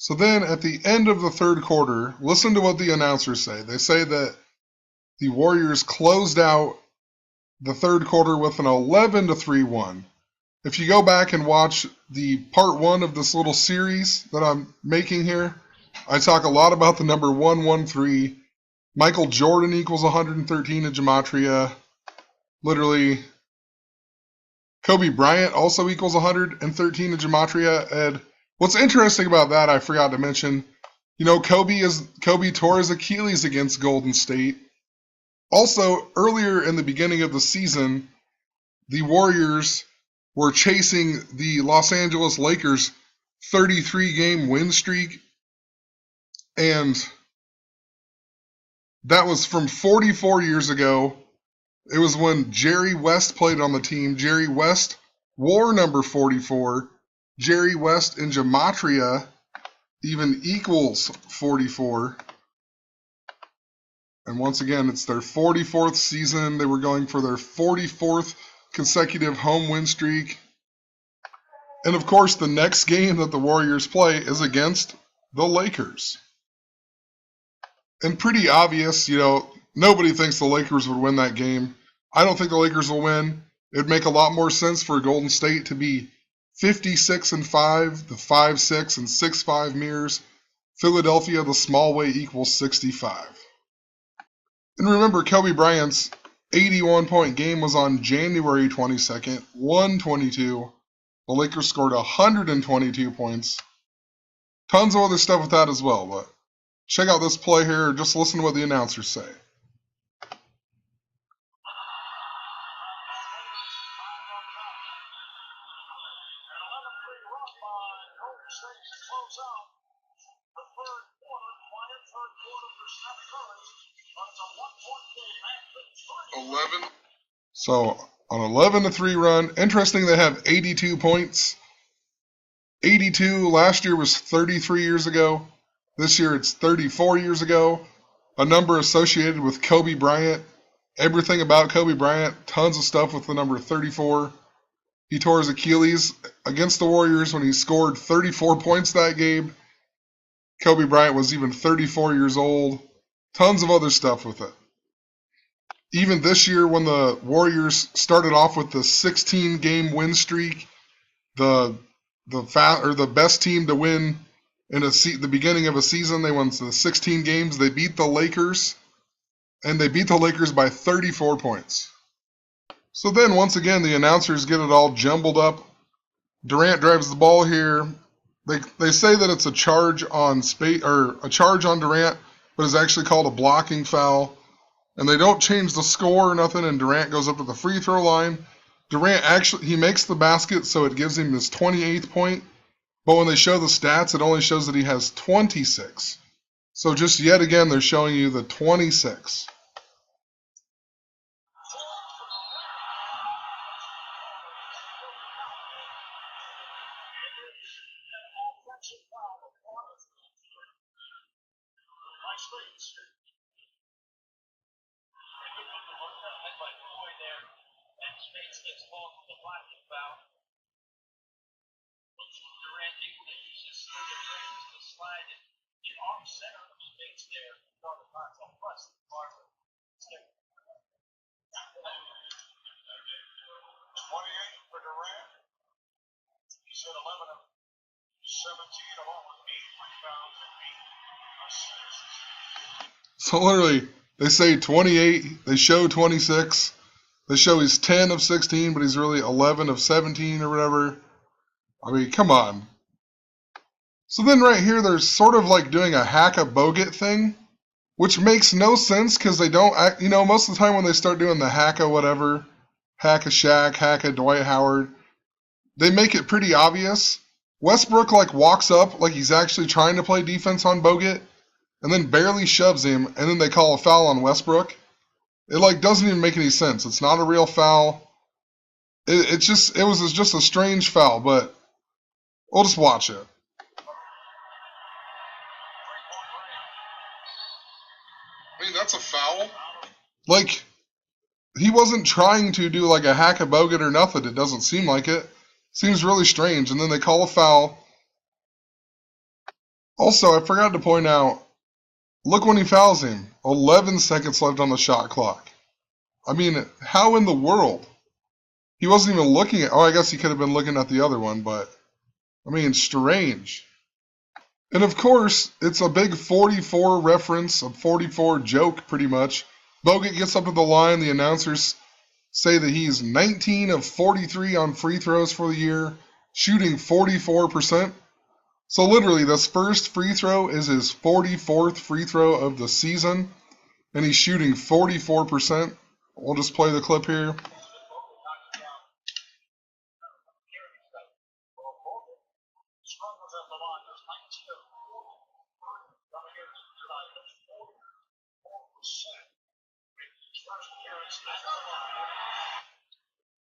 So then at the end of the third quarter, listen to what the announcers say. They say that the Warriors closed out the third quarter with an 11-3 win. If you go back and watch the part one of this little series that I'm making here, I talk a lot about the number 113. Michael Jordan equals 113 in Gematria. Literally, Kobe Bryant also equals 113 in Gematria. And what's interesting about that, I forgot to mention, Kobe tore his Achilles against Golden State. Also, earlier in the beginning of the season, the Warriors were chasing the Los Angeles Lakers 33-game win streak, and that was from 44 years ago. It was when Jerry West played on the team. Jerry West wore number 44. Jerry West in Gematria even equals 44. And once again, it's their 44th season. They were going for their 44th consecutive home win streak. And of course, the next game that the Warriors play is against the Lakers. And pretty obvious, nobody thinks the Lakers would win that game. I don't think the Lakers will win. It would make a lot more sense for Golden State to be 56-5, the 5-6 and 6-5 mirrors. Philadelphia, the small way equals 65. And remember, Kobe Bryant's 81-point game was on January 22nd, 122. The Lakers scored 122 points. Tons of other stuff with that as well, but check out this play here. Just listen to what the announcers say. So on 11-3 run, interesting they have 82 points. 82 last year was 33 years ago. This year it's 34 years ago. A number associated with Kobe Bryant. Everything about Kobe Bryant. Tons of stuff with the number 34. He tore his Achilles against the Warriors when he scored 34 points that game. Kobe Bryant was even 34 years old. Tons of other stuff with it. Even this year when the Warriors started off with the 16-game win streak, the best team to win in the beginning of a season, they won the 16 games. They beat the Lakers, and they beat the Lakers by 34 points. So then, once again, the announcers get it all jumbled up. Durant drives the ball here. They say that it's a charge on Durant, but it's actually called a blocking foul. And they don't change the score or nothing, and Durant goes up to the free throw line. Durant he makes the basket, so it gives him his 28th point. But when they show the stats, it only shows that he has 26. So just yet again, they're showing you the 26. So literally, they say 28, they show 26, they show he's 10 of 16, but he's really 11 of 17 or whatever. I mean, come on. So then right here, they're sort of like doing a hack-a-Bogut thing, which makes no sense because they don't, most of the time when they start doing the hack-a-whatever, hack-a-Shaq, hack-a-Dwight Howard, they make it pretty obvious. Westbrook walks up like he's actually trying to play defense on Bogut, and then barely shoves him, and then they call a foul on Westbrook. It doesn't even make any sense. It's not a real foul. It was just a strange foul, but we'll just watch it. I mean, that's a foul. He wasn't trying to do a hack-a-Bogut or nothing. It doesn't seem like it. Seems really strange. And then they call a foul. Also, I forgot to point out, look when he fouls him. 11 seconds left on the shot clock. I mean, how in the world? He wasn't even looking at... Oh, I guess he could have been looking at the other one, but... I mean, strange. And of course, it's a big 44 reference, a 44 joke, pretty much. Bogut gets up to the line. The announcers say that he's 19 of 43 on free throws for the year, shooting 44%. So literally, this first free throw is his 44th free throw of the season, and he's shooting 44%. We'll just play the clip here.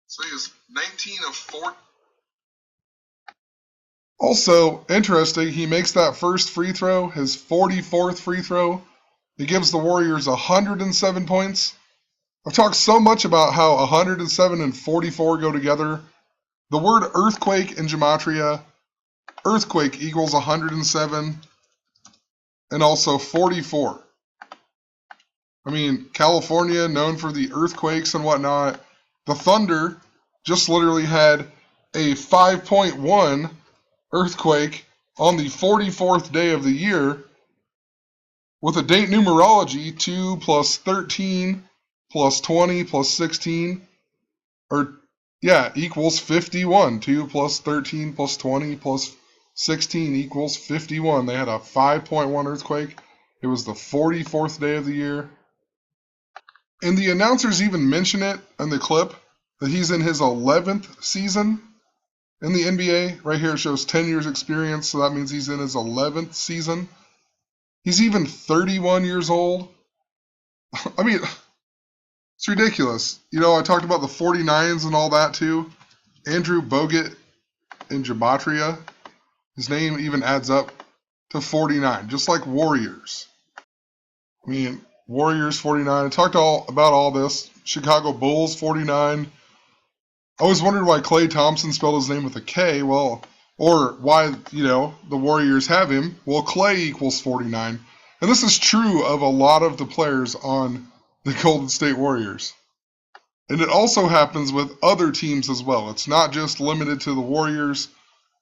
So he's 19 of 4. Also, interesting, he makes that first free throw, his 44th free throw. He gives the Warriors 107 points. I've talked so much about how 107 and 44 go together. The word earthquake in gematria, earthquake equals 107 and also 44. I mean, California, known for the earthquakes and whatnot. The Thunder just literally had a 5.1 earthquake on the 44th day of the year with a date numerology 2 plus 13 plus 20 plus 16 equals 51. 2 plus 13 plus 20 plus 16 equals 51. They had a 5.1 earthquake. It was the 44th day of the year. And the announcers even mention it in the clip that he's in his 11th season in the NBA. Right here it shows 10 years experience, so that means he's in his 11th season. He's even 31 years old. I mean, it's ridiculous. You know, I talked about the 49s and all that too. Andrew Bogut in gematria, his name even adds up to 49, just like Warriors. I mean, Warriors 49. I talked about all this. Chicago Bulls 49. I always wondered why Klay Thompson spelled his name with a K. Well, or why, the Warriors have him. Well, Klay equals 49. And this is true of a lot of the players on the Golden State Warriors. And it also happens with other teams as well. It's not just limited to the Warriors.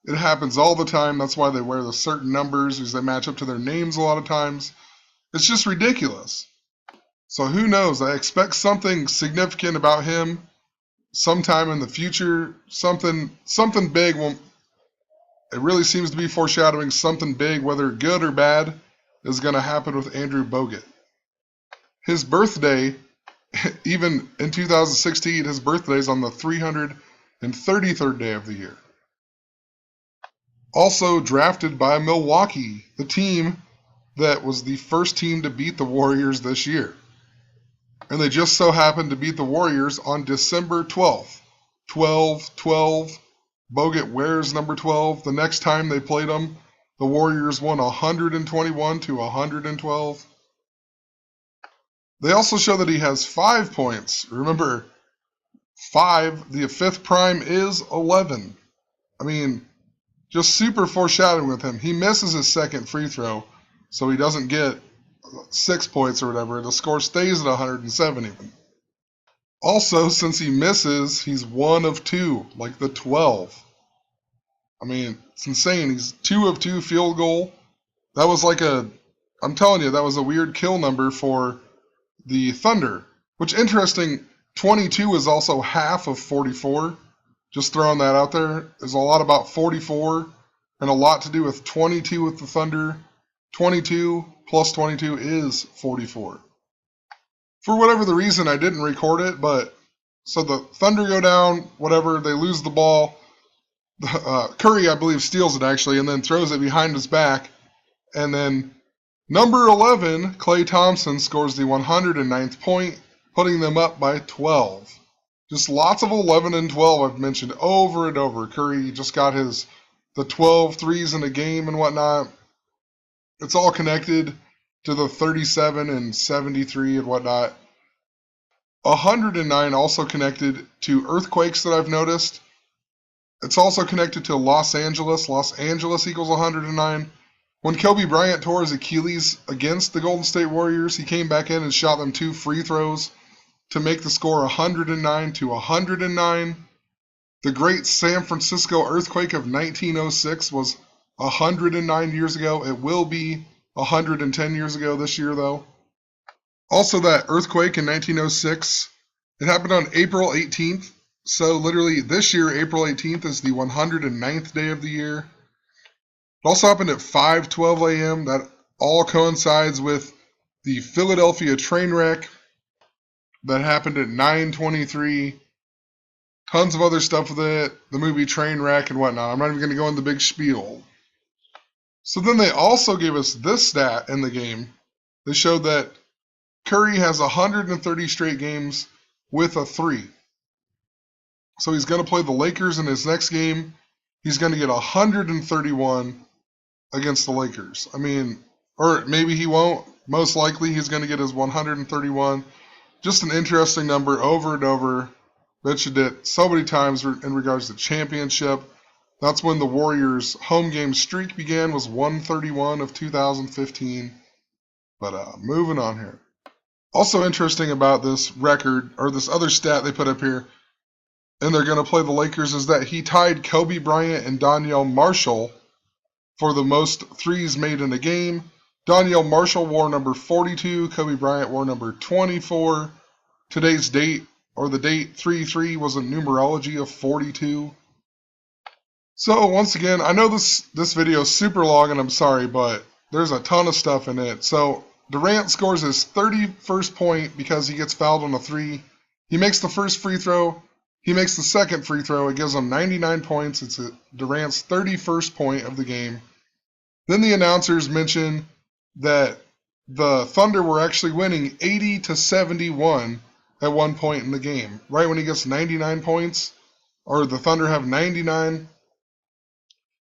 It happens all the time. That's why they wear the certain numbers, because they match up to their names a lot of times. It's just ridiculous. So who knows? I expect something significant about him sometime in the future. Something big. It really seems to be foreshadowing something big, whether good or bad, is going to happen with Andrew Bogut. His birthday, even in 2016, his birthday is on the 333rd day of the year. Also drafted by Milwaukee, the team that was the first team to beat the Warriors this year. And they just so happened to beat the Warriors on December 12th. 12-12. Bogut wears number 12. The next time they played them, the Warriors won 121 to 112. They also show that he has 5 points. Remember, 5, the 5th prime is 11. I mean, just super foreshadowing with him. He misses his second free throw, so he doesn't get 6 points or whatever. The score stays at 107 even. Also, since he misses, he's 1 of 2, like the 12. I mean, it's insane. He's 2 of 2 field goal. That was I'm telling you, that was a weird kill number for the Thunder. Which, interesting, 22 is also half of 44. Just throwing that out there. There's a lot about 44 and a lot to do with 22 with the Thunder. 22 plus 22 is 44. For whatever the reason, I didn't record it, but so the Thunder go down, whatever, they lose the ball. Curry, I believe, steals it actually, and then throws it behind his back. And then number 11, Klay Thompson, scores the 109th point, putting them up by 12. Just lots of 11 and 12 I've mentioned over and over. Curry just got the 12 threes in a game and whatnot. It's all connected to the 37 and 73 and whatnot. 109 also connected to earthquakes that I've noticed. It's also connected to Los Angeles. Los Angeles equals 109. When Kobe Bryant tore his Achilles against the Golden State Warriors, he came back in and shot them 2 free throws to make the score 109-109. The great San Francisco earthquake of 1906 was 109 years ago. It will be 110 years ago this year, though. Also, that earthquake in 1906, it happened on April 18th. So literally this year, April 18th is the 109th day of the year. It also happened at 5:12 a.m. That all coincides with the Philadelphia train wreck that happened at 9:23. Tons of other stuff with it, the movie Trainwreck and whatnot. I'm not even going to go into the big spiel. So then they also gave us this stat in the game. They showed that Curry has 130 straight games with a 3. So he's going to play the Lakers in his next game. He's going to get 131 against the Lakers. I mean, or maybe he won't. Most likely he's going to get his 131. Just an interesting number over and over. Mentioned it so many times in regards to championship. That's when the Warriors' home game streak began, was 131 of 2015. But moving on here. Also interesting about this record, or this other stat they put up here, and they're going to play the Lakers, is that he tied Kobe Bryant and Donyell Marshall for the most threes made in a game. Donyell Marshall wore number 42, Kobe Bryant wore number 24. Today's date, or the date 3-3, was a numerology of 42. So once again, I know this video is super long and I'm sorry, but there's a ton of stuff in it. So Durant scores his 31st point because he gets fouled on a 3. He makes the first free throw. He makes the second free throw. It gives him 99 points. It's Durant's 31st point of the game. Then the announcers mention that the Thunder were actually winning 80-71 at one point in the game. Right when he gets 99 points, or the Thunder have 99,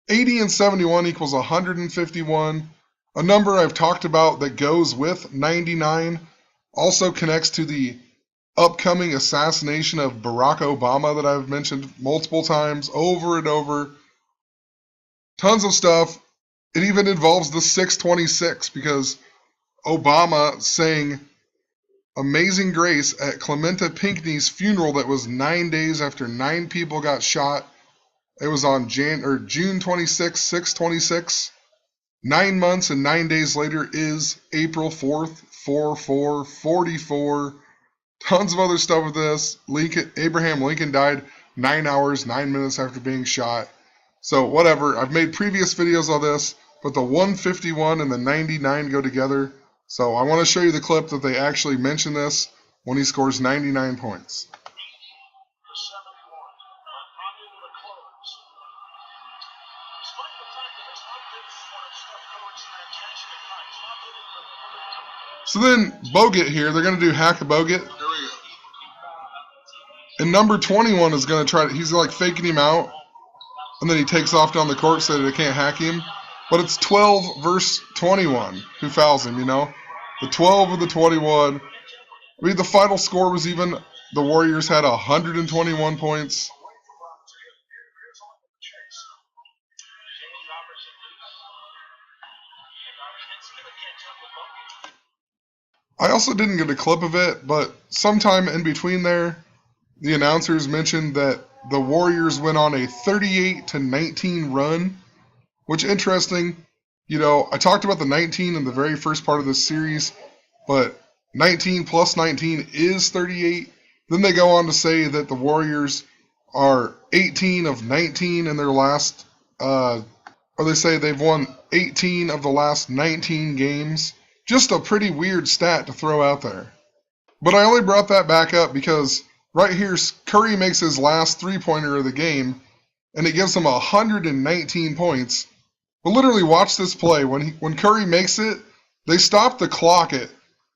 80 and 71 equals 151. A number I've talked about that goes with 99 also connects to the upcoming assassination of Barack Obama that I've mentioned multiple times over and over. Tons of stuff. It even involves the 626 because Obama sang Amazing Grace at Clementa Pinckney's funeral that was 9 days after 9 people got shot. It was on June 26, 626. 9 months and 9 days later is April 4th, 44. Tons of other stuff with this. Abraham Lincoln died 9 hours, 9 minutes after being shot. So whatever. I've made previous videos on this, but the 151 and the 99 go together. So I want to show you the clip that they actually mention this when he scores 99 points. So then Bogut here, they're going to do hack a Bogut. And number 21 is going to try to, he's like faking him out. And then he takes off down the court so that they can't hack him. But it's 12 versus 21 who fouls him, you know. The 12 of the 21. I mean, the final score was even, the Warriors had 121 points. I also didn't get a clip of it, but sometime in between there, the announcers mentioned that the Warriors went on a 38-19 run, which interesting. You know, I talked about the 19 in the very first part of this series, but 19 plus 19 is 38. Then they go on to say that the Warriors are 18 of 19 in their last, or they say they've won 18 of the last 19 games. Just a pretty weird stat to throw out there. But I only brought that back up because right here, Curry makes his last three-pointer of the game, and it gives him 119 points. But literally, watch this play. When Curry makes it, they stop the clock at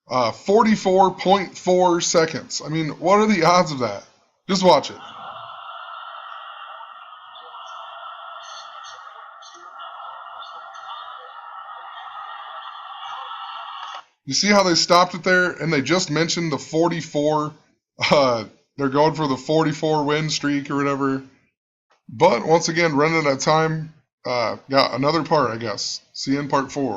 44.4 seconds. I mean, what are the odds of that? Just watch it. You see how they stopped it there? And they just mentioned the 44. They're going for the 44 win streak or whatever. But once again, running out of time. got another part, I guess. See you in part 4.